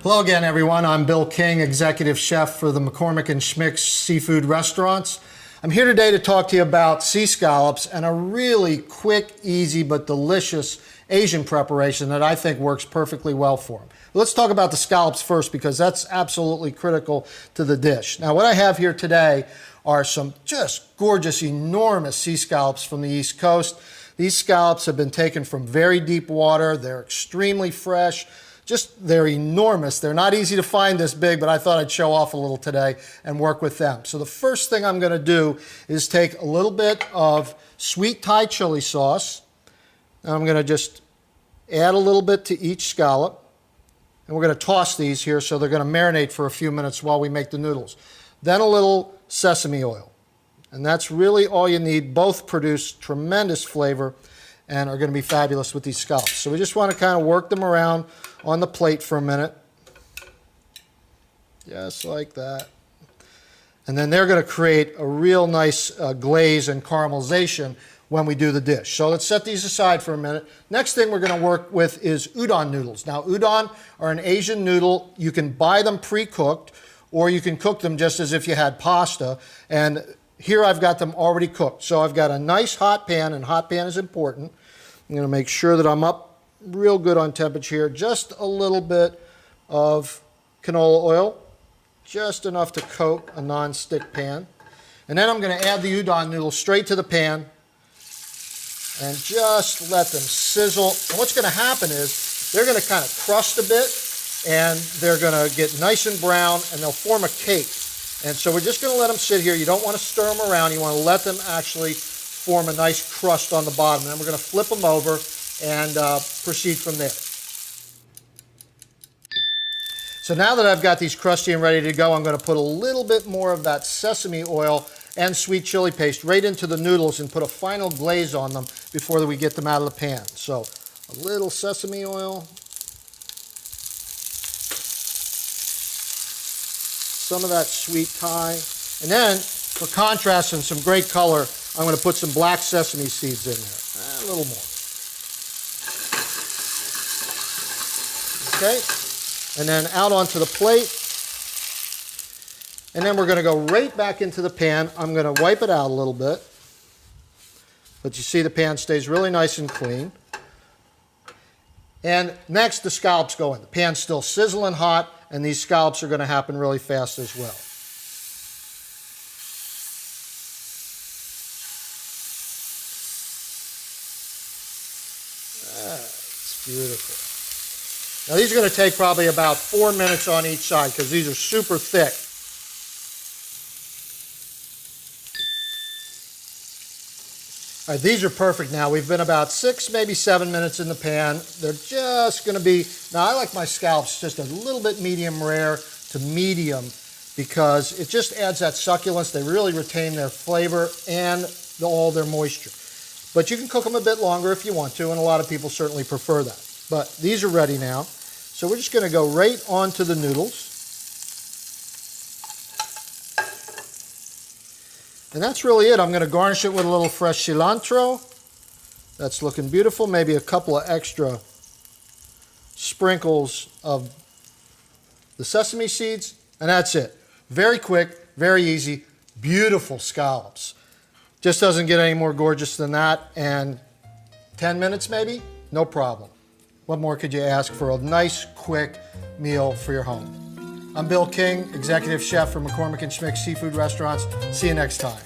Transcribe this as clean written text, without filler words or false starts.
Hello again, everyone. I'm Bill King, Executive Chef for the McCormick Schmick seafood restaurants. I'm here today to talk to you about sea scallops and a really quick, easy, but delicious Asian preparation that I think works perfectly well for them. Let's talk about the scallops first because that's absolutely critical to the dish. Now, what I have here today are some just gorgeous, enormous sea scallops from the East Coast. These scallops have been taken from very deep water. They're extremely fresh. They're enormous. They're not easy to find this big, but I thought I'd show off a little today and work with them. So the first thing I'm going to do is take a little bit of sweet Thai chili sauce. And I'm going to just add a little bit to each scallop. And we're going to toss these here so they're going to marinate for a few minutes while we make the noodles. Then a little sesame oil. And that's really all you need. Both produce tremendous flavor and are going to be fabulous with these scallops. So we just want to kind of work them around on the plate for a minute. Just like that. And then they're going to create a real nice glaze and caramelization when we do the dish. So let's set these aside for a minute. Next thing we're going to work with is udon noodles. Now, udon are an Asian noodle. You can buy them pre-cooked, or you can cook them just as if you had pasta. And here I've got them already cooked. So I've got a nice hot pan, and hot pan is important. I'm going to make sure that I'm up real good on temperature here. Just a little bit of canola oil, just enough to coat a non-stick pan. And then I'm going to add the udon noodles straight to the pan and just let them sizzle. And what's going to happen is they're going to kind of crust a bit, and they're going to get nice and brown, and they'll form a cake. And so we're just going to let them sit here. You don't want to stir them around. You want to let them actually form a nice crust on the bottom. And then we're going to flip them over and proceed from there. So now that I've got these crusty and ready to go, I'm going to put a little bit more of that sesame oil and sweet chili paste right into the noodles and put a final glaze on them before we get them out of the pan. So a little sesame oil, some of that sweet Thai, and then for contrast and some great color, I'm going to put some black sesame seeds in there, a little more. Okay, and then out onto the plate. And then we're going to go right back into the pan. I'm going to wipe it out a little bit. But you see the pan stays really nice and clean. And next, the scallops go in. The pan's still sizzling hot, and these scallops are going to happen really fast as well. That's beautiful. Now these are going to take probably about 4 minutes on each side because these are super thick. All right, these are perfect now. We've been about 6, maybe 7 minutes in the pan. They're just going to be, now I like my scallops just a little bit medium rare to medium because it just adds that succulence. They really retain their flavor and all their moisture. But you can cook them a bit longer if you want to, and a lot of people certainly prefer that. But these are ready now. So we're just going to go right onto the noodles. And that's really it. I'm going to garnish it with a little fresh cilantro. That's looking beautiful. Maybe a couple of extra sprinkles of the sesame seeds. And that's it. Very quick, very easy, beautiful scallops. Just doesn't get any more gorgeous than that. And 10 minutes maybe? No problem. What more could you ask for a nice, quick meal for your home? I'm Bill King, Executive Chef for McCormick Schmick Seafood Restaurants. See you next time.